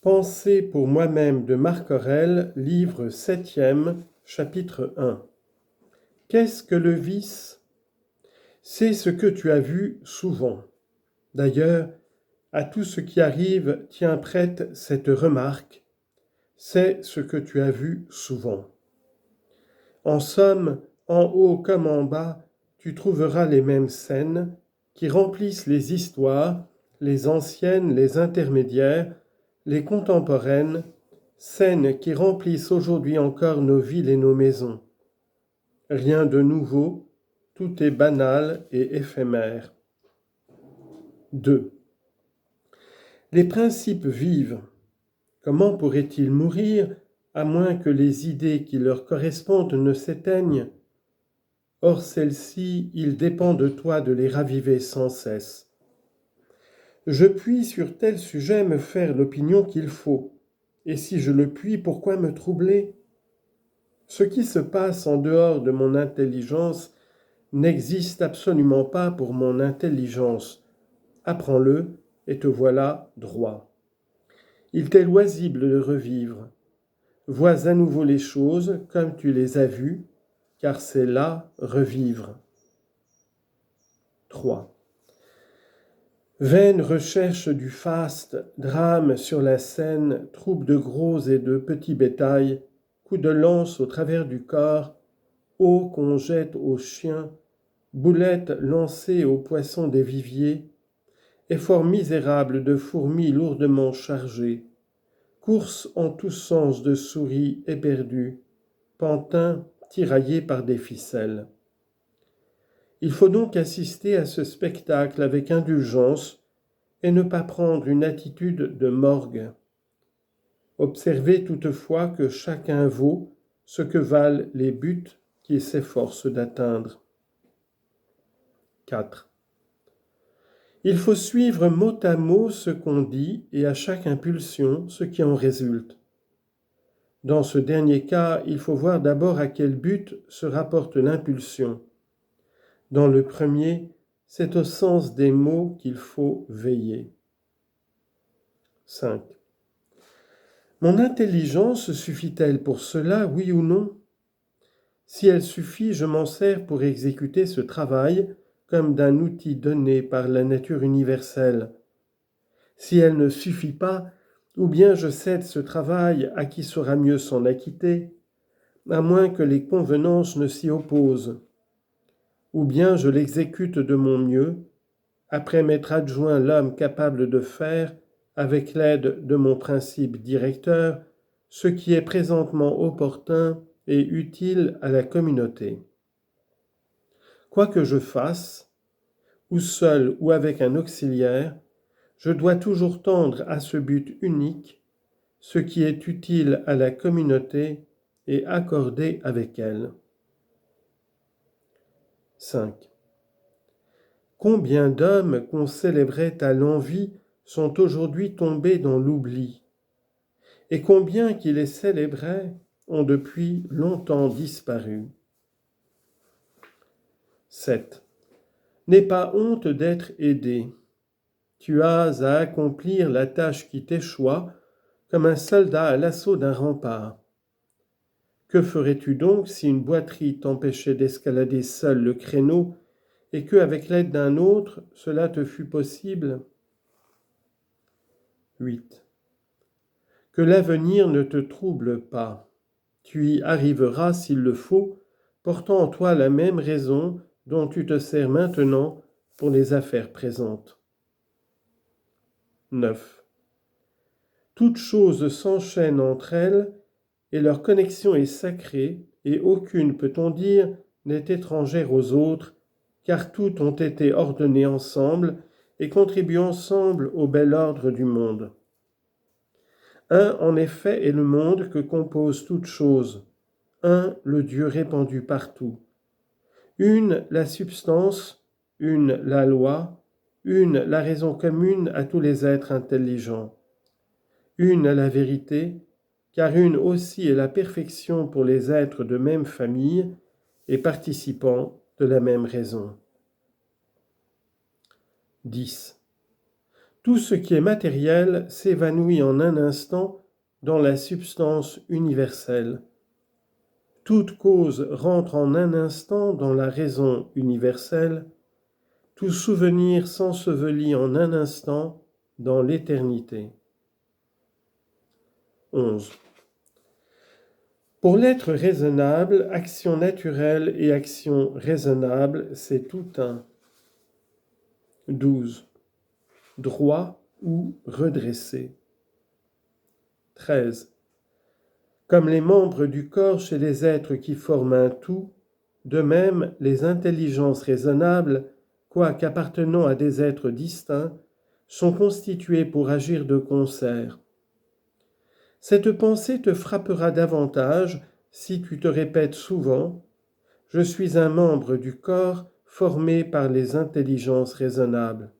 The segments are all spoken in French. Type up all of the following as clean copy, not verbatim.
Pensée pour moi-même de Marc Aurèle, livre 7e, chapitre 1. Qu'est-ce que le vice ? C'est ce que tu as vu souvent. D'ailleurs, à tout ce qui arrive, tiens prête cette remarque. C'est ce que tu as vu souvent. En somme, en haut comme en bas, tu trouveras les mêmes scènes qui remplissent les histoires, les anciennes, les intermédiaires, les contemporaines, scènes qui remplissent aujourd'hui encore nos villes et nos maisons. Rien de nouveau, tout est banal et éphémère. 2. Les principes vivent. Comment pourraient-ils mourir à moins que les idées qui leur correspondent ne s'éteignent ? Or celles-ci, il dépend de toi de les raviver sans cesse. Je puis sur tel sujet me faire l'opinion qu'il faut. Et si je le puis, pourquoi me troubler ? Ce qui se passe en dehors de mon intelligence n'existe absolument pas pour mon intelligence. Apprends-le et te voilà droit. Il t'est loisible de revivre. Vois à nouveau les choses comme tu les as vues, car c'est là revivre. 3. Vaine recherche du faste, drame sur la scène, troupe de gros et de petits bétails, coups de lance au travers du corps, eau qu'on jette aux chiens, boulettes lancées aux poissons des viviers, effort misérable de fourmis lourdement chargées, course en tous sens de souris éperdues, pantins tiraillés par des ficelles. Il faut donc assister à ce spectacle avec indulgence et ne pas prendre une attitude de morgue. Observez toutefois que chacun vaut ce que valent les buts qu'il s'efforce d'atteindre. 4. Il faut suivre mot à mot ce qu'on dit et à chaque impulsion ce qui en résulte. Dans ce dernier cas, il faut voir d'abord à quel but se rapporte l'impulsion. Dans le premier, c'est au sens des mots qu'il faut veiller. 5. Mon intelligence suffit-elle pour cela, oui ou non ? Si elle suffit, je m'en sers pour exécuter ce travail comme d'un outil donné par la nature universelle. Si elle ne suffit pas, ou bien je cède ce travail à qui saura mieux s'en acquitter, à moins que les convenances ne s'y opposent. Ou bien je l'exécute de mon mieux, après m'être adjoint l'homme capable de faire, avec l'aide de mon principe directeur, ce qui est présentement opportun et utile à la communauté. Quoi que je fasse, ou seul ou avec un auxiliaire, je dois toujours tendre à ce but unique, ce qui est utile à la communauté et accordé avec elle. 5. Combien d'hommes qu'on célébrait à l'envi sont aujourd'hui tombés dans l'oubli, et combien qui les célébraient ont depuis longtemps disparu. 7. N'aie pas honte d'être aidé. Tu as à accomplir la tâche qui t'échoit comme un soldat à l'assaut d'un rempart. Que ferais-tu donc si une boiterie t'empêchait d'escalader seul le créneau et que, avec l'aide d'un autre, cela te fût possible ? 8. Que l'avenir ne te trouble pas. Tu y arriveras s'il le faut, portant en toi la même raison dont tu te sers maintenant pour les affaires présentes. 9. Toutes choses s'enchaînent entre elles et leur connexion est sacrée et aucune, peut-on dire, n'est étrangère aux autres, car toutes ont été ordonnées ensemble et contribuent ensemble au bel ordre du monde. Un, en effet, est le monde que compose toute chose, un, le Dieu répandu partout. Une, la substance, une, la loi, une, la raison commune à tous les êtres intelligents. Une, la vérité, car une aussi est la perfection pour les êtres de même famille et participant de la même raison. 10. Tout ce qui est matériel s'évanouit en un instant dans la substance universelle. Toute cause rentre en un instant dans la raison universelle. Tout souvenir s'ensevelit en un instant dans l'éternité. 11. Pour l'être raisonnable, action naturelle et action raisonnable, c'est tout un. 12. Droit ou redressé. 13. Comme les membres du corps chez les êtres qui forment un tout, de même les intelligences raisonnables, quoique appartenant à des êtres distincts, sont constituées pour agir de concert. Cette pensée te frappera davantage si tu te répètes souvent « Je suis un membre du corps formé par les intelligences raisonnables ».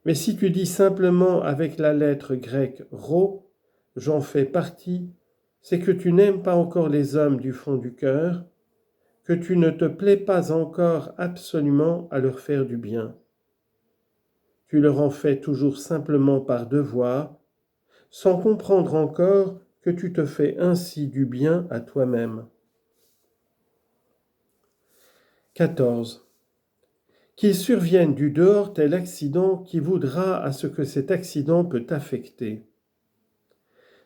Mais si tu dis simplement avec la lettre grecque « rho », j'en fais partie, c'est que tu n'aimes pas encore les hommes du fond du cœur, que tu ne te plais pas encore absolument à leur faire du bien. Tu leur en fais toujours simplement par devoir, sans comprendre encore que tu te fais ainsi du bien à toi-même. 14. Qu'il survienne du dehors tel accident qui voudra à ce que cet accident peut t'affecter.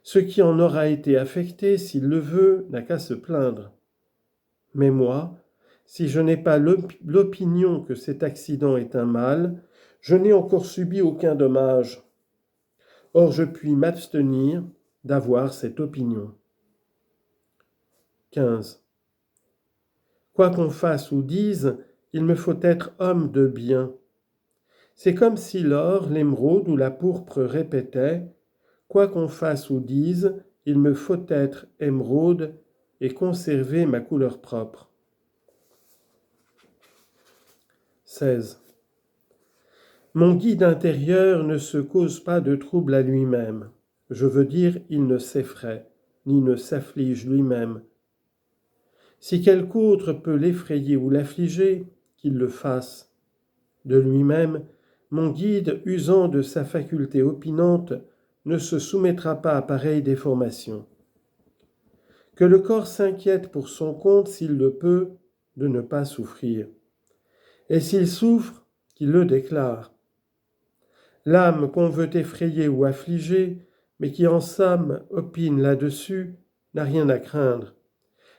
Ce qui en aura été affecté, s'il le veut, n'a qu'à se plaindre. Mais moi, si je n'ai pas l'opinion que cet accident est un mal, je n'ai encore subi aucun dommage. Or, je puis m'abstenir d'avoir cette opinion. 15. Quoi qu'on fasse ou dise, il me faut être homme de bien. C'est comme si l'or, l'émeraude ou la pourpre répétaient « Quoi qu'on fasse ou dise, il me faut être émeraude et conserver ma couleur propre. » 16. Mon guide intérieur ne se cause pas de trouble à lui-même. Je veux dire, il ne s'effraie, ni ne s'afflige lui-même. Si quelque autre peut l'effrayer ou l'affliger, qu'il le fasse. De lui-même, mon guide, usant de sa faculté opinante, ne se soumettra pas à pareille déformation. Que le corps s'inquiète pour son compte, s'il le peut, de ne pas souffrir. Et s'il souffre, qu'il le déclare. L'âme qu'on veut effrayer ou affliger, mais qui en somme opine là-dessus, n'a rien à craindre.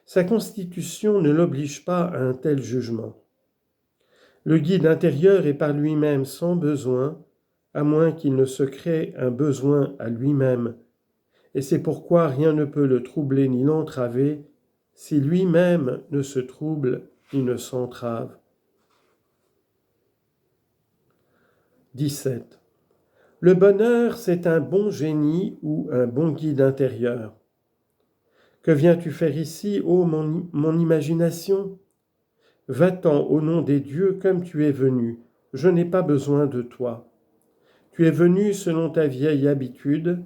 Sa constitution ne l'oblige pas à un tel jugement. Le guide intérieur est par lui-même sans besoin, à moins qu'il ne se crée un besoin à lui-même, et c'est pourquoi rien ne peut le troubler ni l'entraver, si lui-même ne se trouble ni ne s'entrave. 17. Le bonheur, c'est un bon génie ou un bon guide intérieur. Que viens-tu faire ici, ô mon imagination ? Va-t'en au nom des dieux comme tu es venu, je n'ai pas besoin de toi. Tu es venu selon ta vieille habitude,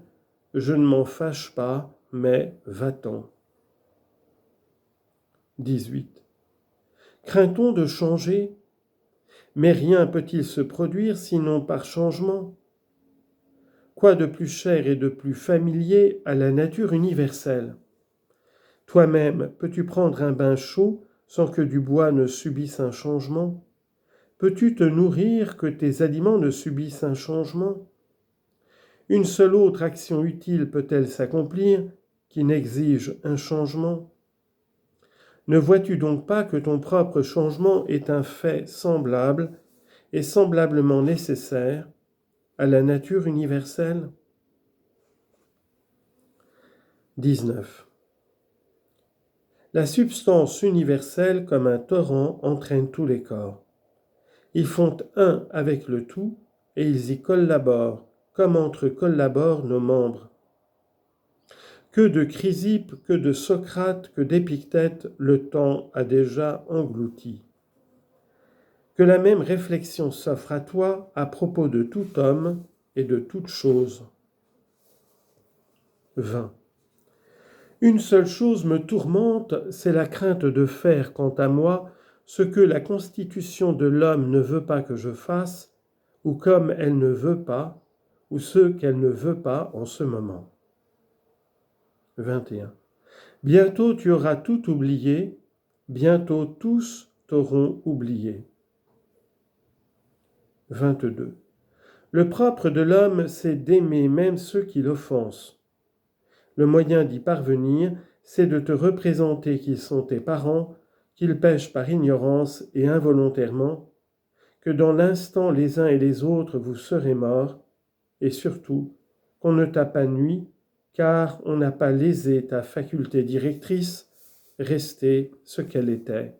je ne m'en fâche pas, mais va-t'en. 18. Craint-on de changer ? Mais rien peut-il se produire sinon par changement ? Quoi de plus cher et de plus familier à la nature universelle ? Toi-même, peux-tu prendre un bain chaud sans que du bois ne subisse un changement ? Peux-tu te nourrir que tes aliments ne subissent un changement ? Une seule autre action utile peut-elle s'accomplir qui n'exige un changement ? Ne vois-tu donc pas que ton propre changement est un fait semblable et semblablement nécessaire à la nature universelle ? 19. La substance universelle comme un torrent entraîne tous les corps. Ils font un avec le tout et ils y collaborent, comme entre collaborent nos membres. Que de Chrysippe, que de Socrate, que d'Épictète, le temps a déjà englouti. Que la même réflexion s'offre à toi à propos de tout homme et de toute chose. 20. Une seule chose me tourmente, c'est la crainte de faire, quant à moi, ce que la constitution de l'homme ne veut pas que je fasse, ou comme elle ne veut pas, ou ce qu'elle ne veut pas en ce moment. 21. Bientôt tu auras tout oublié, bientôt tous t'auront oublié. 22. Le propre de l'homme, c'est d'aimer même ceux qui l'offensent. Le moyen d'y parvenir, c'est de te représenter qu'ils sont tes parents, qu'ils pêchent par ignorance et involontairement, que dans l'instant les uns et les autres vous serez morts, et surtout qu'on ne t'a pas nui, car on n'a pas lésé ta faculté directrice, restée ce qu'elle était.